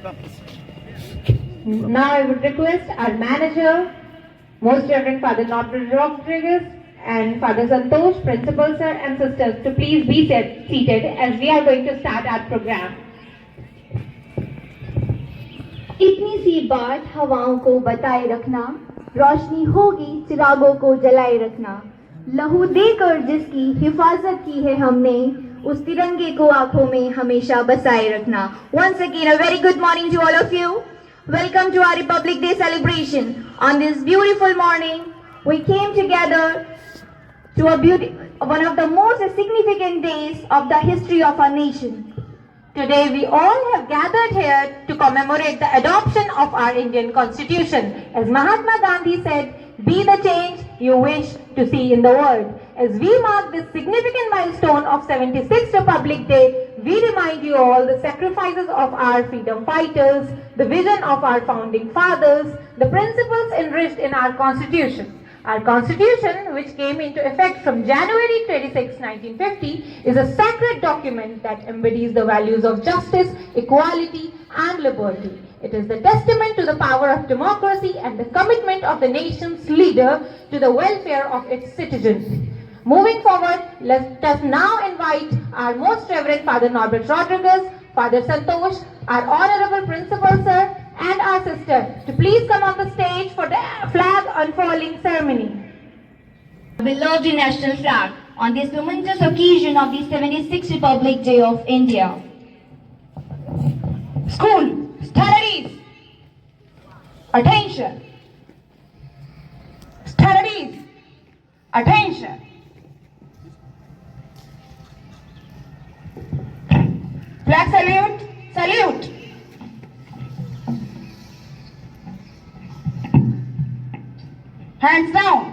Now I would request our manager, Most Reverend Father Norbert Rodriguez and Father Santosh, Principal Sir and Sisters, to please be seated as we are going to start our program. इतनी सी बात हवाओं को बताए रखना, रोशनी होगी चिरागों को जलाए रखना, लहू देकर जिसकी हिफाजत की है हमने, उस तिरंगे को आंखों में हमेशा बसाए रखना. Once again, a very good morning to all of you. Welcome to our Republic Day celebration. On this beautiful morning, we came together to one of the most significant days of the history of our nation. Today we all have gathered here to commemorate the adoption of our Indian Constitution. As Mahatma Gandhi said, be the change you wish to see in the world. As we mark this significant milestone of 76th Republic Day, we remind you all the sacrifices of our freedom fighters, the vision of our founding fathers, the principles enriched in our Constitution. Our Constitution, which came into effect from January 26, 1950, is a sacred document that embodies the values of justice, equality, and liberty. It is the testament to the power of democracy and the commitment of the nation's leader to the welfare of its citizens. Moving forward, let us now invite our Most Reverend Father Norbert Rodriguez, Father Santosh, our Honorable Principal Sir, and our sister to please come on the stage for the flag unfurling ceremony. Beloved national flag, on this momentous occasion of the 76th Republic Day of India. School, studies, attention. Studies, attention. Flag salute, salute. Hands down.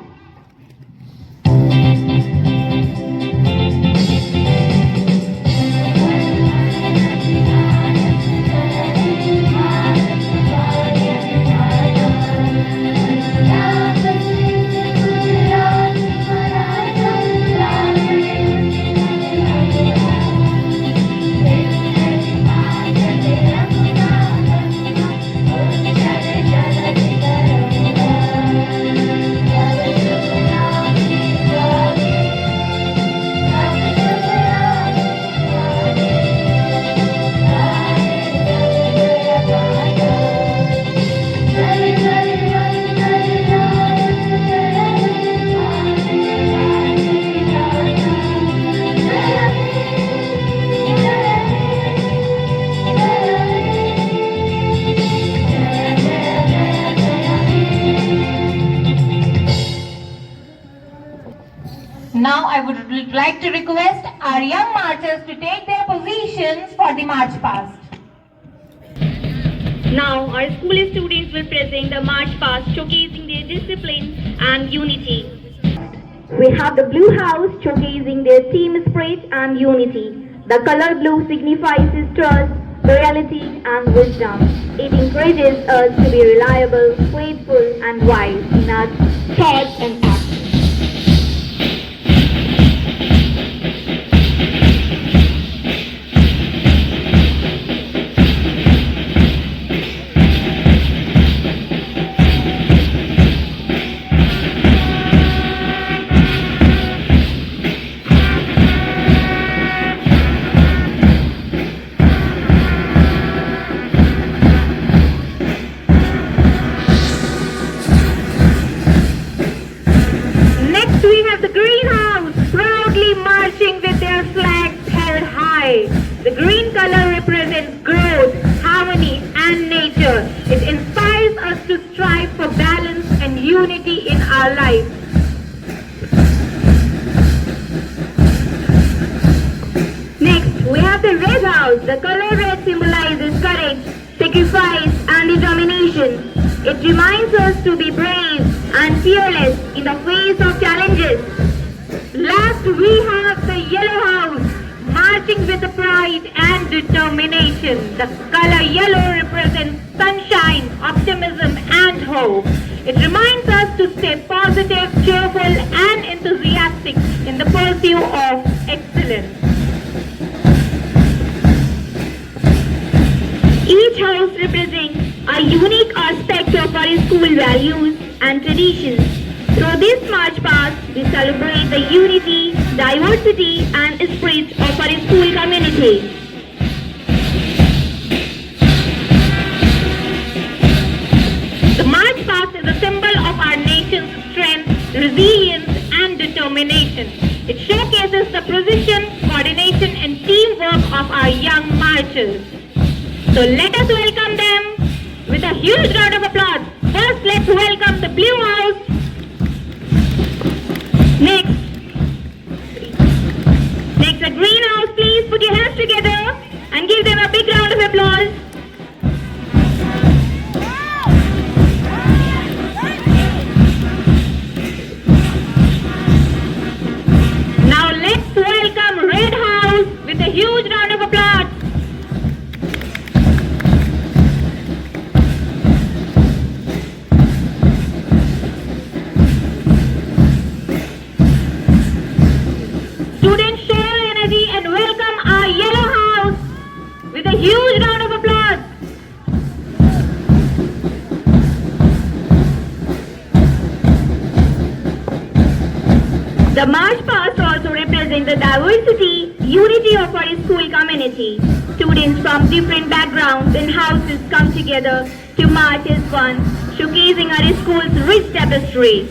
Now I would like to request our young marchers to take their positions for the march past. Now our school students will present the march past, showcasing their discipline and unity. We have the blue house showcasing their team spirit and unity. The color blue signifies his trust, loyalty and wisdom. It encourages us to be reliable, faithful and wise in our thoughts and actions. The green color represents growth, harmony and nature. It inspires us to strive for balance and unity in our life. Next, we have the red house. The color red symbolizes courage, sacrifice and determination. It reminds us to be brave and fearless in the face of challenges. Last, we have the yellow house, marching with pride and determination. The color yellow represents sunshine, optimism and hope. It reminds us to stay positive, cheerful and enthusiastic in the pursuit of excellence. Each house House represents a unique aspect of our school values and traditions. Through this March Past, we celebrate the unity, diversity and spirit of our school community. The March Past is a symbol of our nation's strength, resilience and determination. It showcases the precision, coordination and teamwork of our young marchers. So let us welcome them with a huge round of applause. First, let's welcome the Blue House. Next, the Green House. Please put your hands together and give them a big round of applause. Now let's welcome Red House with a huge round of applause. Students, show your energy and welcome our Yellow House with a huge round of applause. The March Past also represents the diversity, unity of our school community. Students from different backgrounds and houses come together to march as one, showcasing our school's rich tapestry.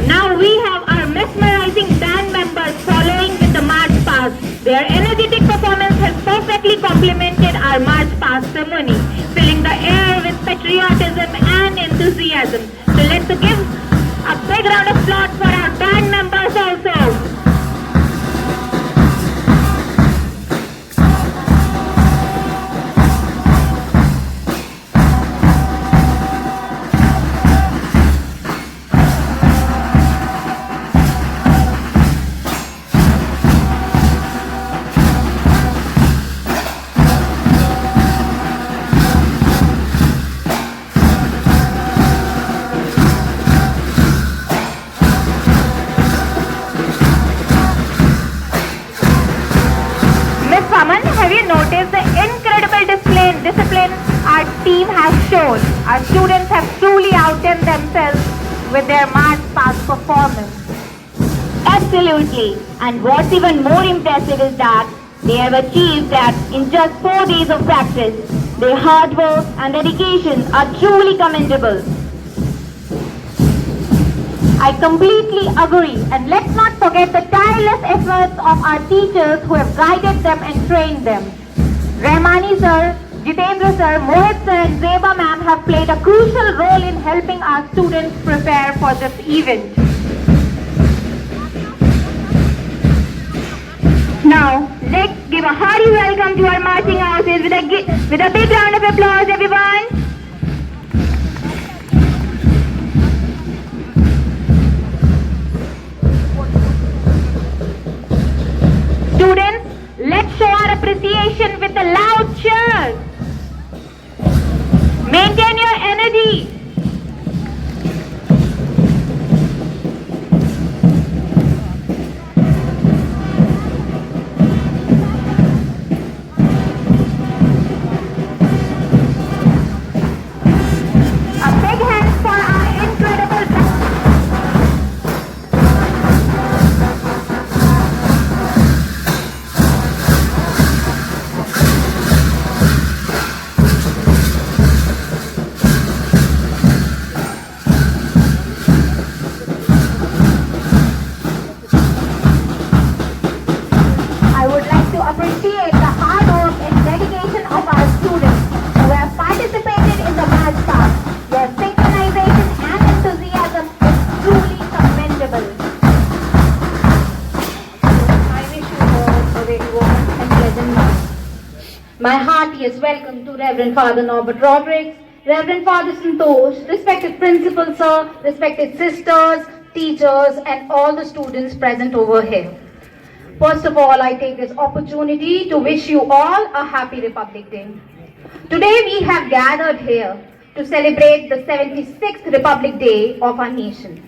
Now we have our mesmerizing band members following with the March Past. Their energetic performance has perfectly complemented our March Past ceremony, filling the air with patriotism and enthusiasm. So let's give a big round of applause for our band members also. Have you noticed the incredible discipline our team has shown? Our students have truly outdone themselves with their March Past performance. Absolutely. And what's even more impressive is that they have achieved that in just 4 days of practice. Their hard work and dedication are truly commendable. I completely agree, and let's not forget the tireless efforts of our teachers who have guided them and trained them. Rahmani sir, Jitendra sir, Mohit sir and Zeba ma'am have played a crucial role in helping our students prepare for this event. Now, let's give a hearty welcome to our marching houses with a big round of applause, everyone. Students, let's show our appreciation with a loud cheers. Maintain your energy. A big hand for our incredible appreciate the hard work and dedication of our students who have participated in the March Past. Your synchronization and enthusiasm is truly commendable. I wish you all a very warm and pleasant night. My heartiest welcome to Reverend Father Norbert Rodrigues, Reverend Father Santosh, respected principal sir, respected sisters, teachers and all the students present over here. First of all, I take this opportunity to wish you all a happy Republic Day. Today we have gathered here to celebrate the 76th Republic Day of our nation.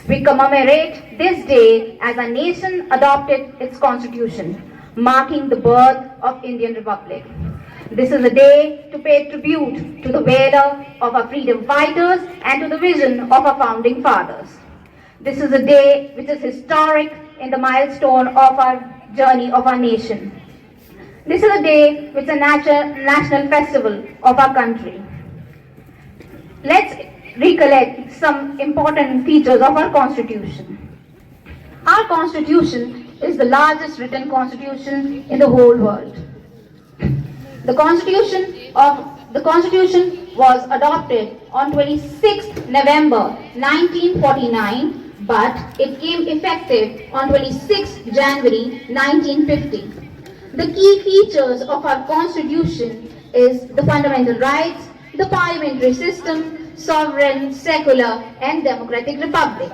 We commemorate this day as our nation adopted its constitution, marking the birth of Indian Republic. This is a day to pay tribute to the valor of our freedom fighters and to the vision of our founding fathers. This is a day which is historic in the milestone of our journey of our nation. This is a day which is a national festival of our country. Let's recollect some important features of our constitution. Our constitution is the largest written constitution in the whole world. The constitution was adopted on 26th November 1949, but it came effective on 26th January 1950. The key features of our constitution is the fundamental rights, the parliamentary system, sovereign, secular and democratic republic.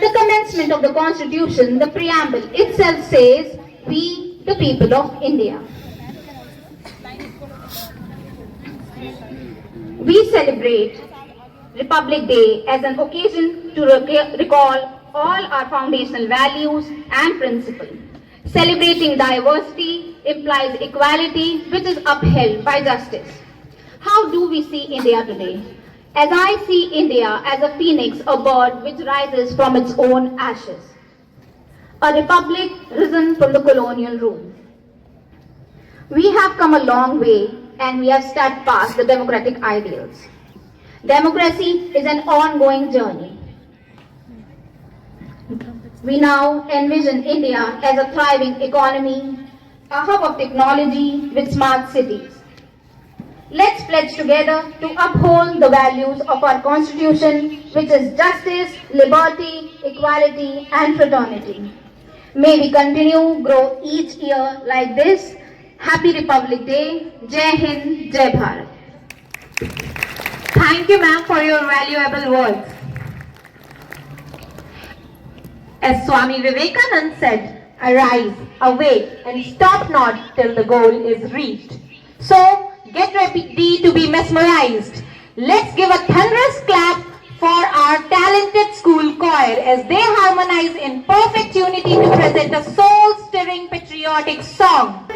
The commencement of the constitution, the preamble itself says, "We, the people of India." We celebrate Republic Day as an occasion to recall all our foundational values and principles. Celebrating diversity implies equality, which is upheld by justice. How do we see India today? As I see India as a phoenix, a bird which rises from its own ashes. A republic risen from the colonial rule. We have come a long way and we have stepped past the democratic ideals. Democracy is an ongoing journey. We now envision India as a thriving economy, a hub of technology with smart cities. Let's pledge together to uphold the values of our constitution, which is justice, liberty, equality and fraternity. May we continue grow each year like this. Happy Republic Day. Jai Hind, Jai Bharat. Thank you, ma'am, for your valuable words. As Swami Vivekananda said, arise, awake, and stop not till the goal is reached. So, get ready to be mesmerized. Let's give a thunderous clap for our talented school choir as they harmonize in perfect unity to present a soul-stirring patriotic song.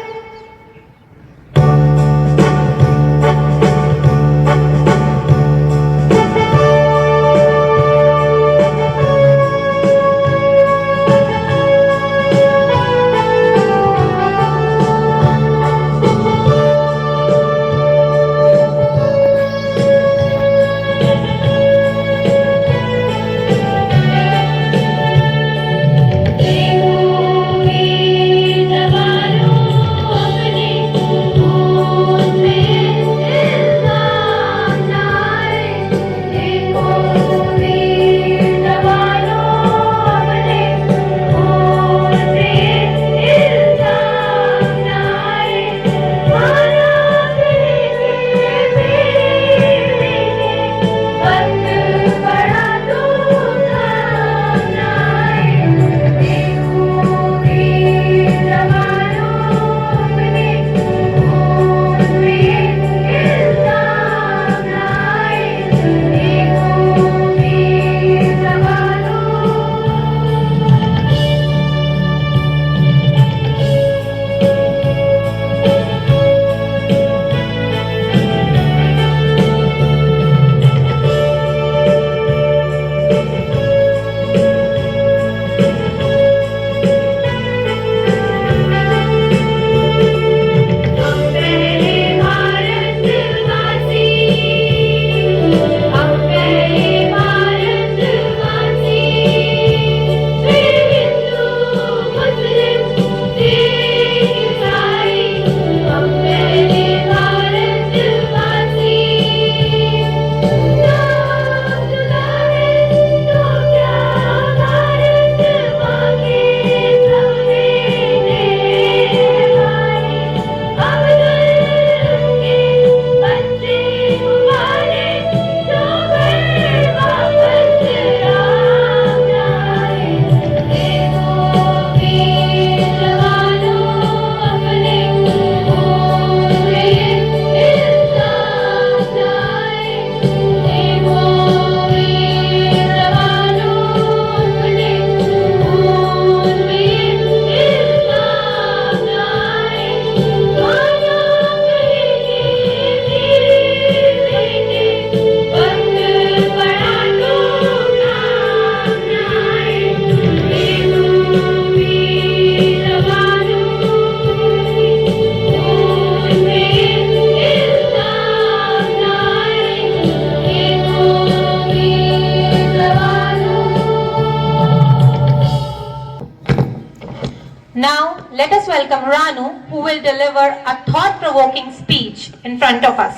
let us welcome Ranu, who will deliver a thought-provoking speech in front of us.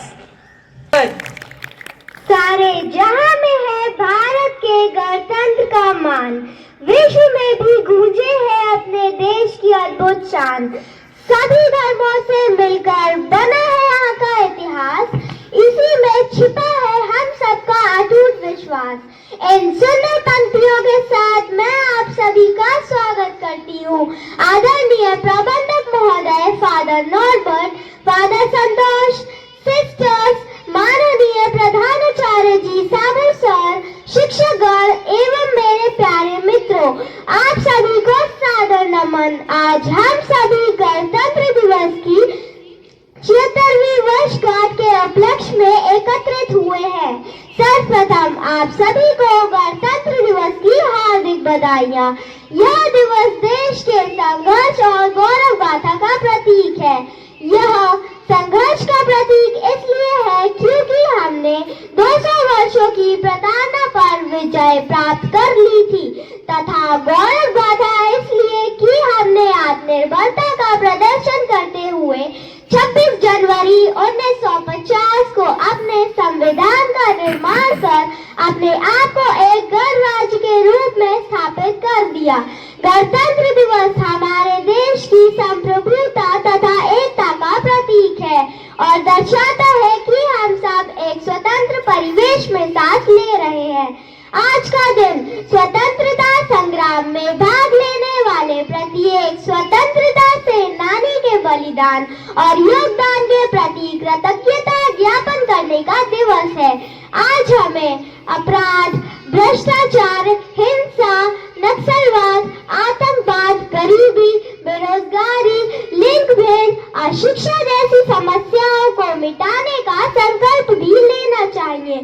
Good. सारे जहां में है भारत के गणतंत्र का मान, विश्व में भी गूंजे है अपने देश की अद्भुत शान। सभी धर्मों से मिलकर बना है यहाँ का इतिहास, इसी में छिपा है हम सबका अटूट विश्वास। इन सुंदर पंक्तियों के साथ मैं आप सभी का स्वागत करती हूँ। आदरणीय प्रबंधक महोदय फादर नॉर्बर्ट, फादर संतोष, सिस्टर्स, माननीय प्रधानाचार्य जी सागर सर, शिक्षकगण एवं मेरे प्यारे मित्रों, आप सभी को सादर नमन। आज हम सभी गणतंत्र दिवस की 76वीं वर्षगांठ के उपलक्ष्य में एकत्रित हुए हैं। सर्वप्रथम आप सभी को गणतंत्र दिवस की हार्दिक बधाइयाँ। यह दिवस देश के संघर्ष और गौरव गाथा का प्रतीक है। यह संघर्ष का प्रतीक इसलिए है क्योंकि हमने 200 वर्षों की प्रताड़ना पर विजय प्राप्त कर ली थी, तथा गौरव गाथा इसलिए कि हमने आत्मनिर्भरता का प्रदर्शन करते हुए 26 जनवरी 1950 को अपने संविधान का निर्माण कर अपने आप को एक गणराज्य के रूप में स्थापित कर दिया। गणतंत्र दिवस हमारे देश की संप्रभुता तथा एकता का प्रतीक है और दर्शाता है कि हम सब एक स्वतंत्र परिवेश में सांस ले रहे हैं। आज का दिन स्वतंत्रता संग्राम में भाग लेने वाले प्रत्येक स्वतंत्रता सेनानी के बलिदान और योगदान के प्रति कृतज्ञता ज्ञापन करने का दिवस है। आज हमें अपराध, भ्रष्टाचार, हिंसा, नक्सलवाद, आतंकवाद, गरीबी, बेरोजगारी, लिंग भेद, अशिक्षा जैसी समस्याओं को मिटाने का संकल्प भी लेना चाहिए।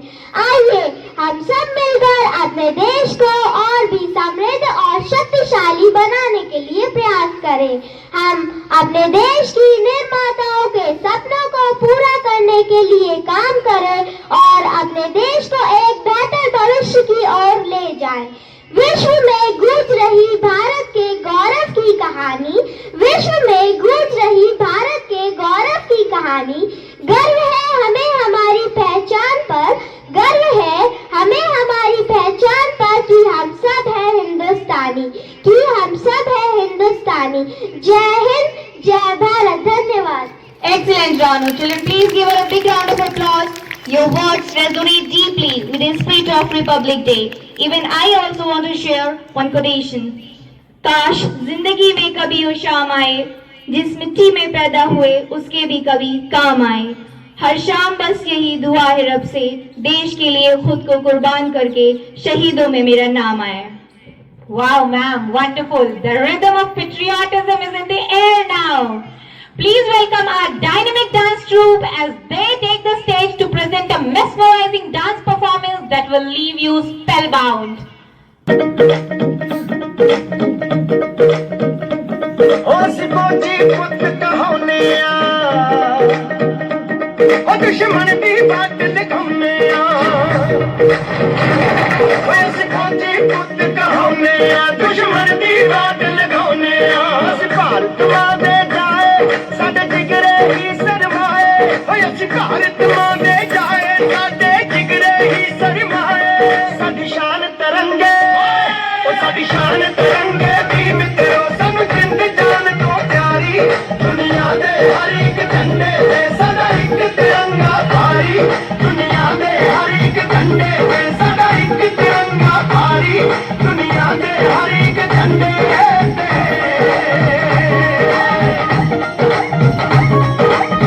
आइए हम सब मिलकर अपने देश को और भी समृद्ध और शक्तिशाली बनाने के लिए प्रयास करें। हम अपने देश की निर्माताओं के सपनों को पूरा करने के लिए काम करें और अपने देश को एक बेहतर भविष्य की ओर ले जाएं। विश्व में गूंज रही भारत के गौरव की कहानी, विश्व में गूंज रही भारत के गौरव की कहानी। गर्व है हमें हमारी पहचान पर, गर्व है हमें हमारी पहचान पर कि हम सब हैं हिंदुस्तानी, कि हम सब हैं हिंदुस्तानी। जय हिंद, जय भारत। धन्यवाद। Excellent, Ranu. Children, please give her a big round of applause. Your words resonate deeply with the spirit of Republic Day. Even I also want to share one quotation. काश जिंदगी में कभी वो शाम आए, जिस मिट्टी में पैदा हुए उसके भी कभी काम आए। हर शाम बस यही दुआ है रब से, देश के लिए खुद को कुर्बान करके शहीदों में मेरा नाम आए। Wow, ma'am, wonderful. The rhythm of patriotism is in the air now. Please welcome our dynamic dance troupe as they take the stage to present a mesmerizing dance performance that will leave you spellbound. दुश्मन दी बात लिखौने पुत कहोने दुश्मन दी बात लिखौने भारत मां दे जाए साडे जिगरे ही सरमाए भारत मां दे जाए साडे जिगरे ही सरमाए साडी शान तरंगे साडी शान तरंगे दी मित्रो सब जिंद जान तो प्यारी दुनिया दे हर एक झंडे ते सदा एक तिरंगा भारी दुनिया दे हर एक झंडे ते सदा एक तिरंगा भारी दुनिया दे हर एक झंडे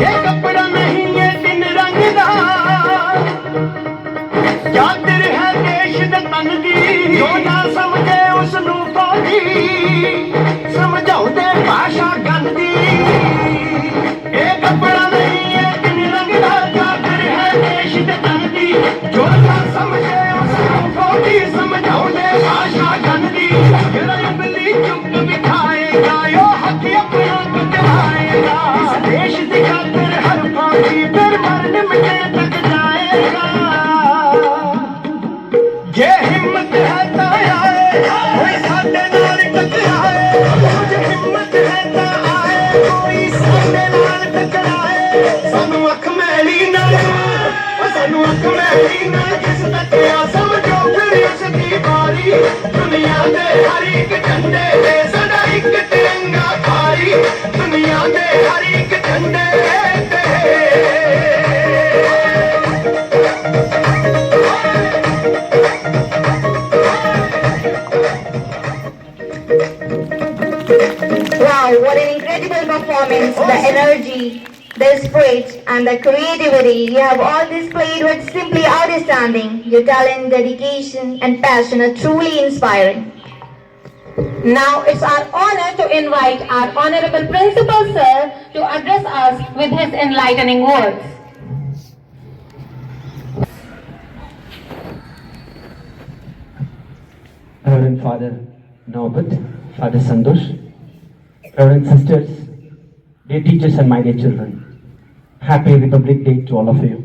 ये कपड़ा नहीं ये दिन रंगदार जातिर है देश दे तन दी जो ना समझे उसनू फौजी समझाउंदे भाषा गंदी ये कपड़ा नहीं ये दिन रंगदार जातिर है देश दे तन दी जो ना समझे उसनू फौजी समझाउंदे भाषा गंदी तेरा इमली चुप बिठाएगा यो हक अपना को दिखाएगा इस देश दी खातिर हर फौजी फिर मरने मिटे तक जाएगा ये हिम्मत है तो आए कोई साडे नाल टकराए मुझे हिम्मत है तो दुख मेरी ना जिस तक आ समझो फिर इसकी बारी दुनिया दे हर एक झंडे ते सदा एक तिरंगा भारी दुनिया दे हर एक झंडे ते Wow, what an incredible performance, the energy, the spirit and the creativity you have all displayed was simply outstanding. Your talent, dedication and passion are truly inspiring. Now it's our honor to invite our Honorable Principal Sir to address us with his enlightening words. Reverend Father Norbert, Father Santosh, Reverend Sisters, dear teachers and my dear children, Happy Republic Day to all of you.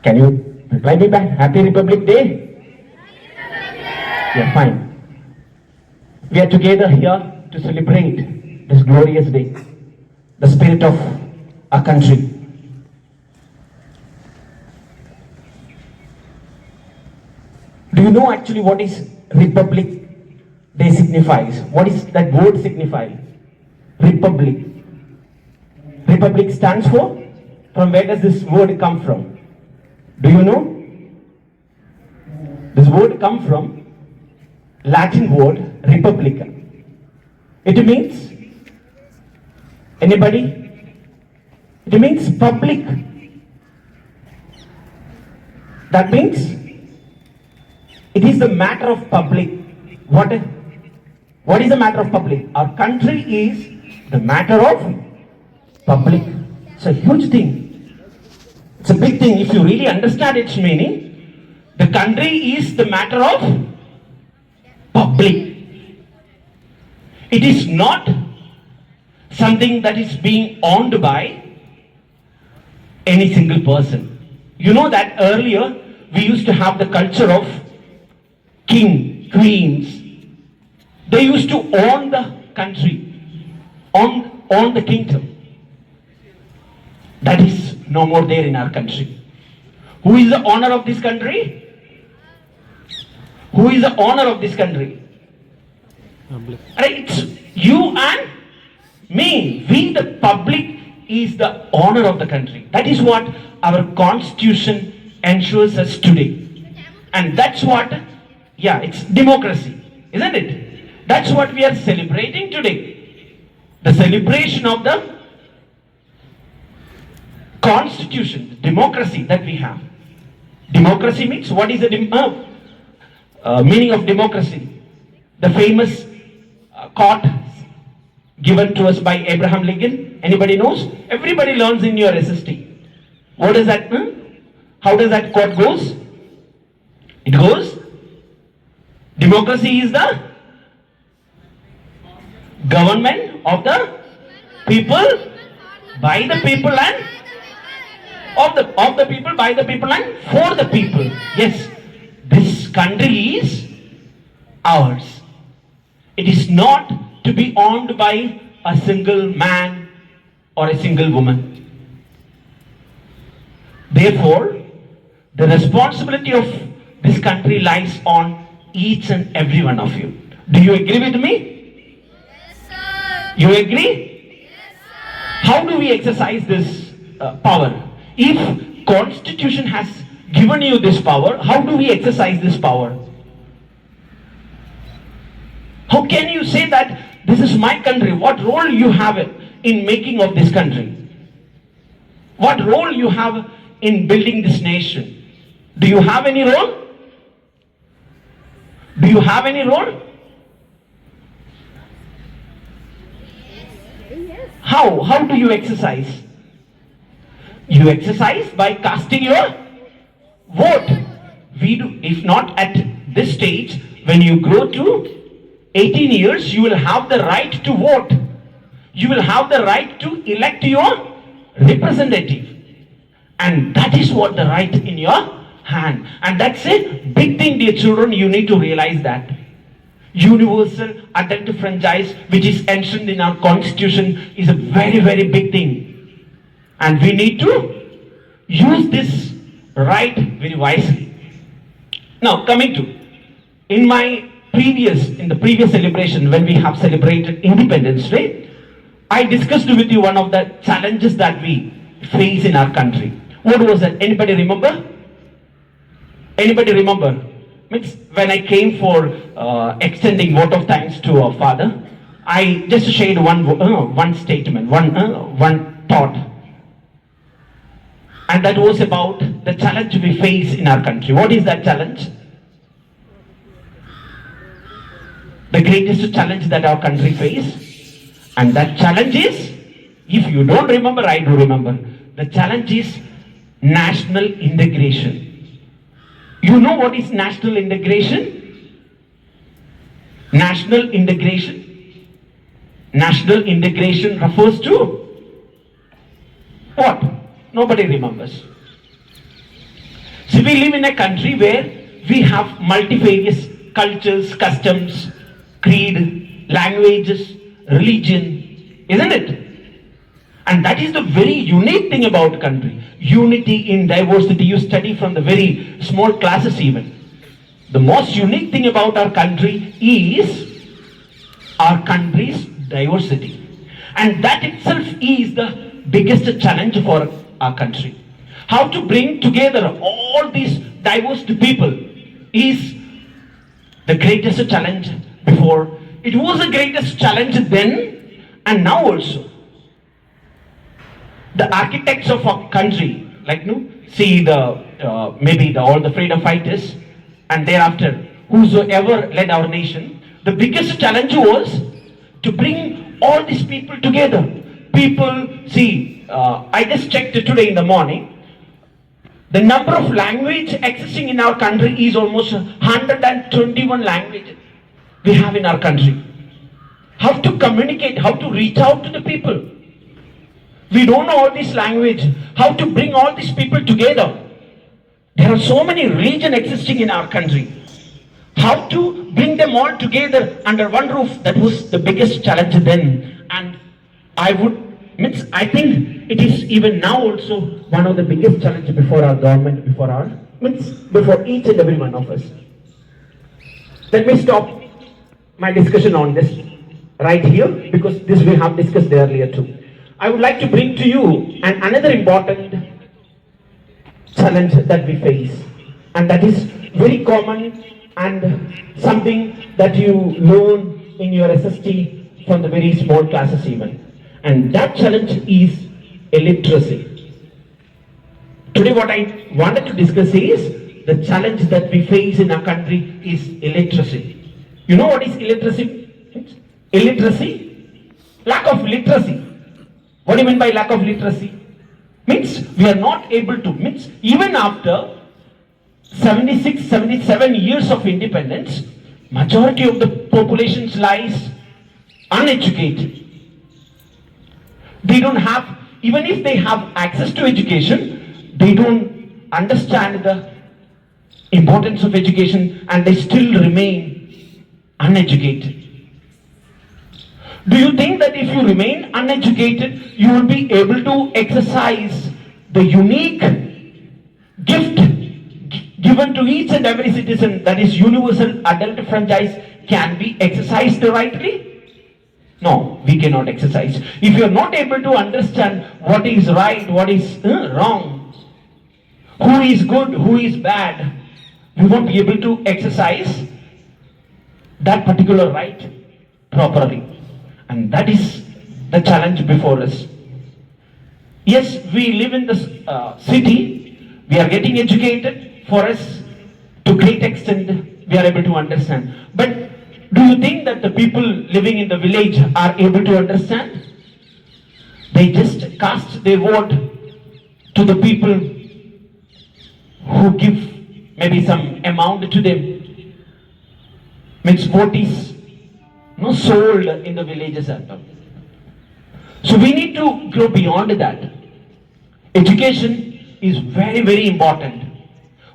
Can you reply me back? Happy Republic Day? Yeah, fine. We are together here to celebrate this glorious day, the spirit of our country. Do you know actually what is Republic Day signifies? What is that word signify? Republic. Republic stands for? From where does this word come from? Do you know? This word comes from Latin word republica. It means, anybody? It means public. That means it is the matter of public. What is the matter of public? Our country is the matter of public. It's a huge thing. It's a big thing. If you really understand its meaning, the country is the matter of public. It is not something that is being owned by any single person. You know that earlier we used to have the culture of king, queens. They used to own the country, own the kingdom. That is no more there in our country. Who is the owner of this country? Who is the owner of this country? It's you and me. We, the public, is the owner of the country. That is what our constitution ensures us today. And that's what, it's democracy, isn't it? That's what we are celebrating today. The celebration of the constitution, the democracy that we have. Democracy means, what is the meaning of democracy? The famous quote given to us by Abraham Lincoln. Anybody knows? Everybody learns in your SST. What does that mean? How does that quote goes? It goes, democracy is the government of the people, by the people and of the people, by the people and for the people. Yes, this country is ours. It is not to be owned by a single man or a single woman. Therefore, the responsibility of this country lies on each and every one of you. Do you agree with me? Yes, sir. You agree? Yes, sir. How do we exercise this power? If Constitution has given you this power, how do we exercise this power? How can you say that this is my country? What role you have in making of this country? What role you have in building this nation? Do you have any role? Do you have any role? How do you exercise? You exercise by casting your vote. We do. If not at this stage, when you grow to 18 years, you will have the right to vote. You will have the right to elect your representative. And that is what the right in your hand. And that's a big thing, dear children. You need to realize that. Universal adult franchise, which is enshrined in our constitution, is a very, very big thing. And we need to use this right very wisely. Now coming to, in the previous celebration when we have celebrated Independence Day, I discussed with you one of the challenges that we face in our country. What was that? Anybody remember? Anybody remember? Means when I came for extending vote of thanks to our father, I just shared one statement, one thought, and that was about the challenge we face in our country. What is that challenge? The greatest challenge that our country faces, and that challenge is, if you don't remember, I do remember. The challenge is national integration. You know what is national integration? National integration. National integration refers to what? Nobody remembers. See, we live in a country where we have multifarious cultures, customs, creed, languages, religion, isn't it? And that is the very unique thing about country. Unity in diversity. You study from the very small classes even. The most unique thing about our country is our country's diversity. And that itself is the biggest challenge for our country. How to bring together all these diverse people is the greatest challenge before. It was the greatest challenge then and now also. The architects of our country, like see all the freedom fighters, and thereafter whosoever led our nation, the biggest challenge was to bring all these people together. People, see, I just checked today in the morning, the number of language existing in our country is almost 121 languages we have in our country. How to communicate, how to reach out to the people. We don't know all this language. How to bring all these people together? There are so many religions existing in our country. How to bring them all together under one roof? That was the biggest challenge then. And I think it is even now also one of the biggest challenges before our government, before each and every one of us. Let me stop my discussion on this right here, because this we have discussed earlier too. I would like to bring to you another important challenge that we face, and that is very common and something that you learn in your SST from the very small classes even. And that challenge is illiteracy. Today what I wanted to discuss is the challenge that we face in our country is illiteracy. You know what is illiteracy? Illiteracy? Lack of literacy. What do you mean by lack of literacy? Means we are not able to, even after 76, 77 years of independence, majority of the population lies uneducated. They don't have, even if they have access to education, they don't understand the importance of education and they still remain uneducated. Do you think that if you remain uneducated, you will be able to exercise the unique gift given to each and every citizen, that is universal adult franchise, can be exercised rightly? No, we cannot exercise. If you are not able to understand what is right, what is wrong, who is good, who is bad, we won't be able to exercise that particular right properly. And that is the challenge before us. Yes, we live in this city, we are getting educated. For us, to great extent, we are able to understand. But do you think that the people living in the village are able to understand? They just cast their vote to the people who give maybe some amount to them. Means vote is sold in the villages and all. So we need to go beyond that. Education is very, very important.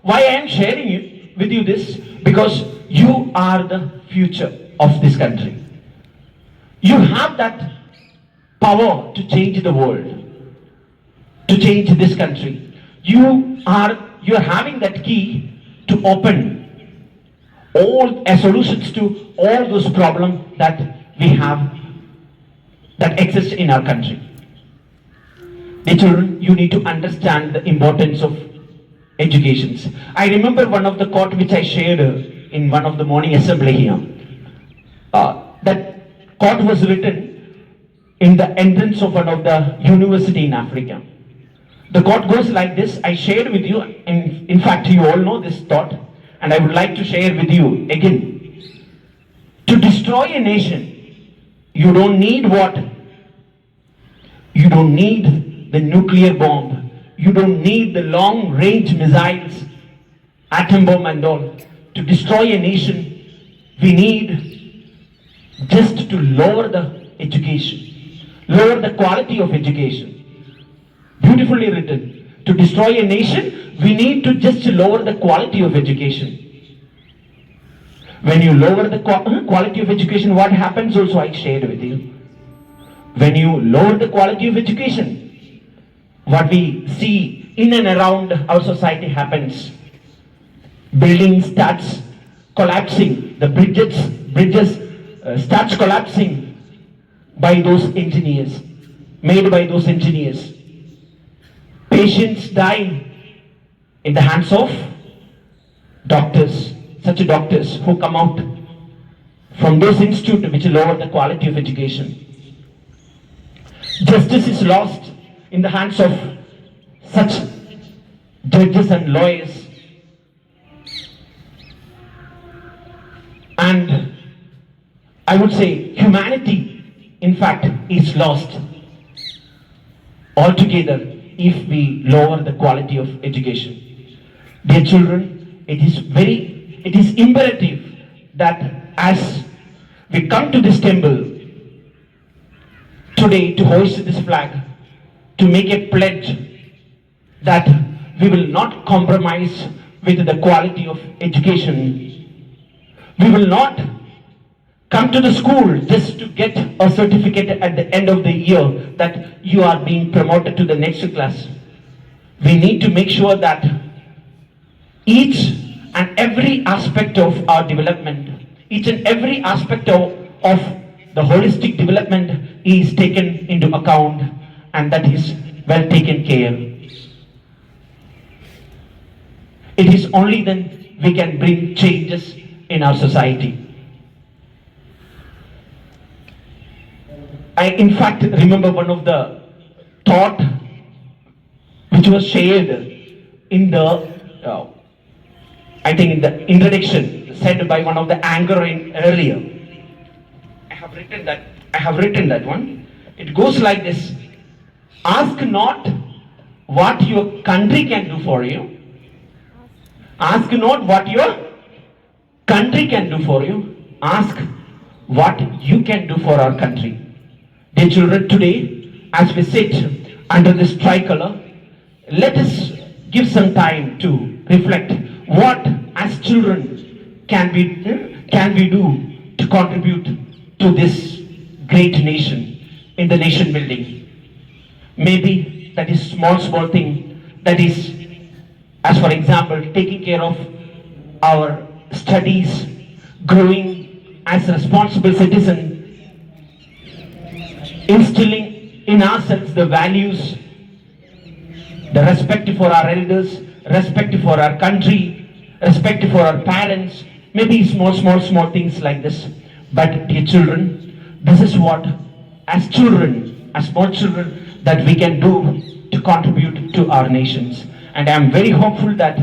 Why I am sharing with you this? Because you are the future of this country. You have that power to change the world, to change this country. You are you are having that key to open all solutions to all those problems that we have that exist in our country. Dear children, you need to understand the importance of education. I remember one of the quote which I shared in one of the morning assembly here. That quote was written in the entrance of one of the university in Africa. The quote goes like this. I shared with you, in fact you all know this thought, and I would like to share with you again. To destroy a nation, you don't need what? You don't need the nuclear bomb. You don't need the long range missiles, atom bomb and all. To destroy a nation, we need just to lower the education, lower the quality of education. Beautifully written. To destroy a nation, we need to just lower the quality of education. When you lower the quality of education, what happens also I shared with you. When you lower the quality of education, what we see in and around our society happens. Building starts collapsing. The bridges starts collapsing by those engineers, made by those engineers. Patients die in the hands of doctors, such doctors who come out from those institutes which lower the quality of education. Justice is lost in the hands of such judges and lawyers. And I would say humanity, in fact, is lost altogether if we lower the quality of education. Dear children, it is imperative that as we come to this temple today to hoist this flag, to make a pledge that we will not compromise with the quality of education. We will not come to the school just to get a certificate at the end of the year that you are being promoted to the next class. We need to make sure that each and every aspect of our development, each and every aspect of the holistic development is taken into account, and that is well taken care. It is only then we can bring changes in our society. I in fact remember one of the thought which was shared in the I think in the introduction said by one of the anchor earlier. I have written that one. It goes like this: ask not what your country can do for you. Ask not what your country can do for you. Ask what you can do for our country. Dear children, today, as we sit under this tricolor, let us give some time to reflect what as children can we do to contribute to this great nation in the nation building. Maybe that is small thing, that is, as for example, taking care of our studies, growing as a responsible citizen, instilling in ourselves the values, the respect for our elders, respect for our country, respect for our parents, maybe small things like this. But dear children, this is what as children, as small children, that we can do to contribute to our nations. And I am very hopeful that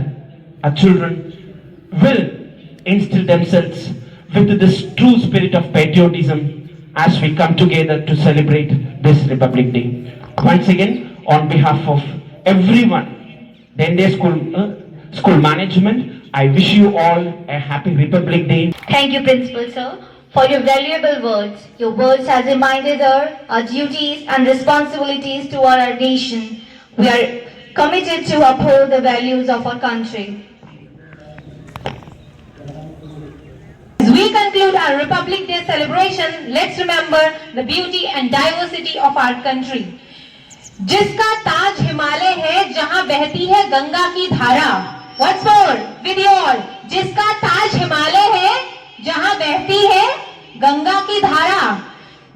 our children will instill themselves with this true spirit of patriotism as we come together to celebrate this Republic Day. Once again, on behalf of everyone, the India School Management, I wish you all a happy Republic Day. Thank you, Principal Sir, for your valuable words. Your words has reminded us our duties and responsibilities toward our nation. We are committed to uphold the values of our country. As we conclude our Republic Day celebration, let's remember the beauty and diversity of our country. जिसका ताज हिमालय है जहां बहती है गंगा की धारा। Once more with you all, जिसका ताज हिमालय है जहां बहती है गंगा की धारा,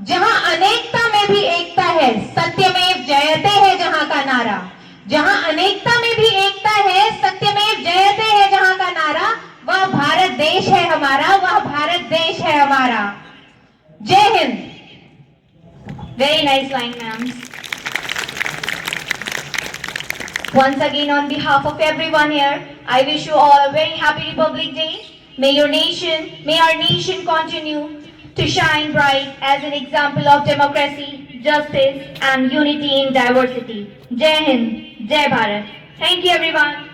जहां अनेकता में भी एकता है, सत्यमेव जयते है जहां का नारा। जहां अनेकता में भी एकता है, सत्यमेव जयते है जहां का नारा, वह भारत देश है हमारा, वह भारत देश है हमारा। जय Hind. Very nice line, ma'am. Once again, on behalf of everyone here, I wish you all a very happy Republic Day. May our nation continue to shine bright as an example of democracy, justice, and unity in diversity. Jai Hind, Jai Bharat. Thank you, everyone.